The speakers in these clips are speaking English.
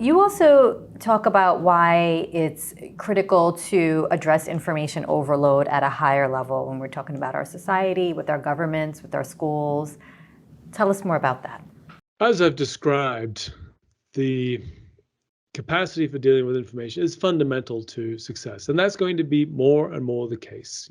You also talk about why it's critical to address information overload at a higher level when we're talking about our society, with our governments, with our schools. Tell us more about that. As I've described, the capacity for dealing with information is fundamental to success, and that's going to be more and more the case.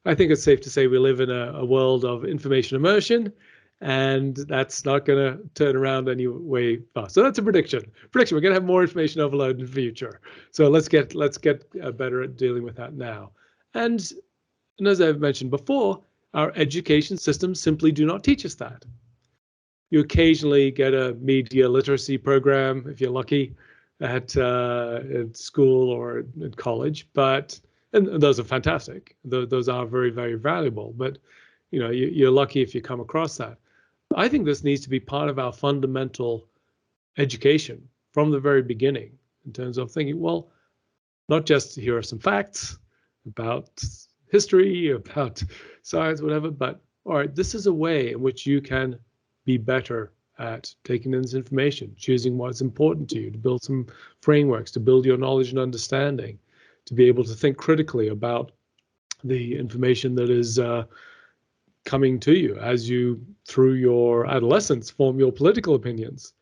I think it's safe to say we live in a world of information immersion, and that's not going to turn around any way fast. So that's a prediction. We're going to have more information overload in the future. So let's get better at dealing with that now. And as I've mentioned before, our education systems simply do not teach us that. You occasionally get a media literacy program, if you're lucky, at school or at college, and those are fantastic. Those are very, very valuable. But you're lucky if you come across that. I think this needs to be part of our fundamental education from the very beginning, in terms of thinking, well, not just here are some facts about history, about science, whatever, but all right, this is a way in which you can be better at taking in this information, choosing what's important to you, to build some frameworks, to build your knowledge and understanding, to be able to think critically about the information that is coming to you as you, through your adolescence, form your political opinions,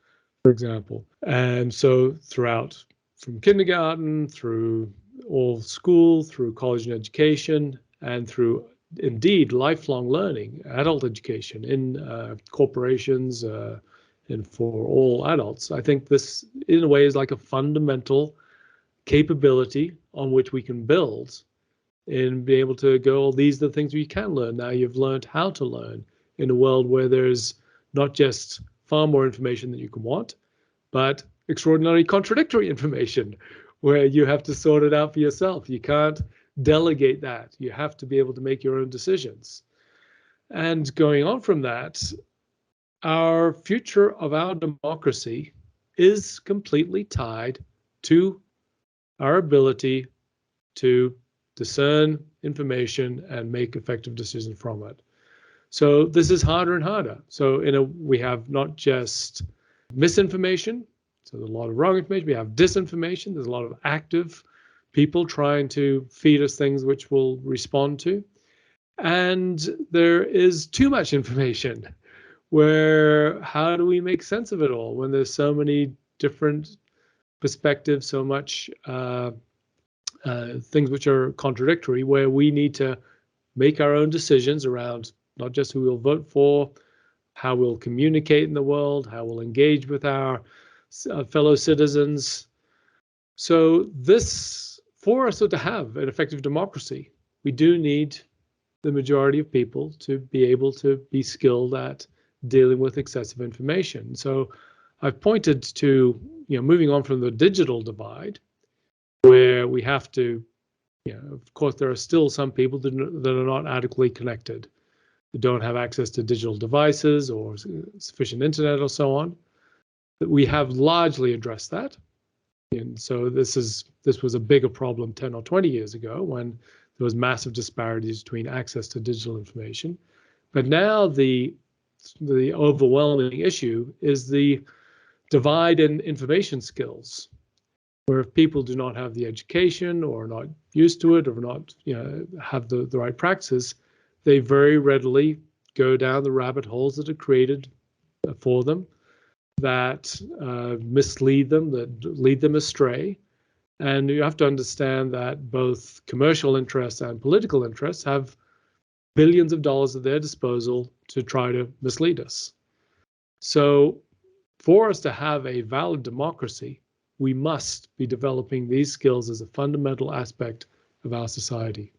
for example. And so throughout, from kindergarten, through all school, through college and education, and through indeed lifelong learning, adult education in corporations, and for all adults, I think this, in a way, is like a fundamental capability on which we can build and be able to go, well, these are the things we can learn. Now you've learned how to learn in a world where there's not just far more information than you can want, but extraordinarily contradictory information where you have to sort it out for yourself. You can't delegate that. You have to be able to make your own decisions. And going on from that, our future of our democracy is completely tied to our ability to discern information and make effective decisions from it. So this is harder and harder. So we have not just misinformation, so there's a lot of wrong information. We have disinformation. There's a lot of active people trying to feed us things which we'll respond to. And there is too much information, where how do we make sense of it all when there's so many different perspectives, so much things which are contradictory, where we need to make our own decisions around not just who we'll vote for, how we'll communicate in the world, how we'll engage with our fellow citizens. So this, for us to have an effective democracy, we do need the majority of people to be able to be skilled at dealing with excessive information. So I've pointed to, moving on from the digital divide, where we have to, of course, there are still some people that are not adequately connected, that don't have access to digital devices or sufficient internet or so on. That we have largely addressed that. And so this was a bigger problem 10 or 20 years ago, when there was massive disparities between access to digital information. But now the overwhelming issue is the divide in information skills, where if people do not have the education or are not used to it or not have the right practices, they very readily go down the rabbit holes that are created for them, that mislead them, that lead them astray. And you have to understand that both commercial interests and political interests have billions of dollars at their disposal to try to mislead us. So for us to have a valid democracy, we must be developing these skills as a fundamental aspect of our society.